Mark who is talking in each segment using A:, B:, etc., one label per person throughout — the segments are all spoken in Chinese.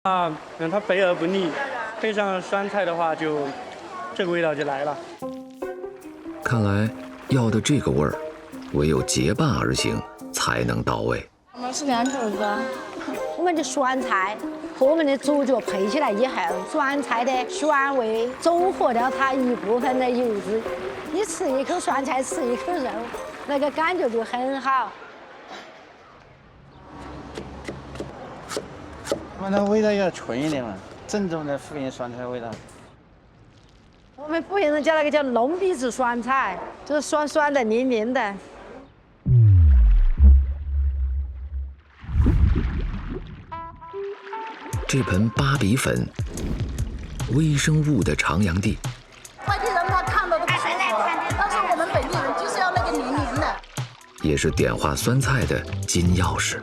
A: 它肥而不腻，配上酸菜的话就，这个味道就来了。
B: 看来要的这个味儿，唯有结伴而行才能到位。
C: 我们是两口子，我们的酸菜和我们的猪脚配起来以后，酸菜的酸味中和掉它一部分的油脂，你吃一口酸菜，吃一口肉，那个感觉就很好。
D: 我们的味道要纯一点嘛，正宗的福建酸菜味道。
C: 我们福建人叫那个叫弄鼻子酸菜，就是酸酸的、黏黏的。
B: 这盆芭比粉，微生物的徜徉地，
E: 外地人他看了都不舒服，但是我们本地人就是要那个黏黏的。
B: 也是点化酸菜的金钥匙。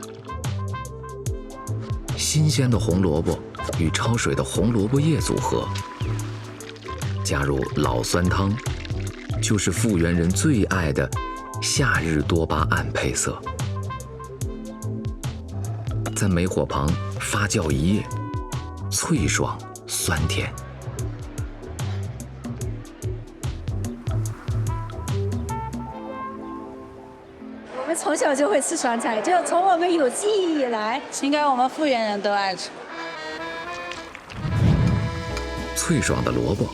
B: 新鲜的红萝卜与焯水的红萝卜叶组合，加入老酸汤，就是富源人最爱的夏日多巴胺配色。在煤火旁发酵一夜，脆爽酸甜。
C: 我们从小就会吃酸菜，就从我们有记忆以来，
E: 应该我们福建人都爱吃。
B: 脆爽的萝卜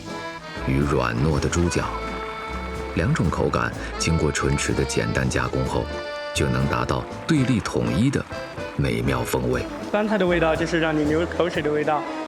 B: 与软糯的猪脚，两种口感经过纯池的简单加工后，就能达到对立统一的美妙风味。
A: 酸菜的味道就是让你流口水的味道，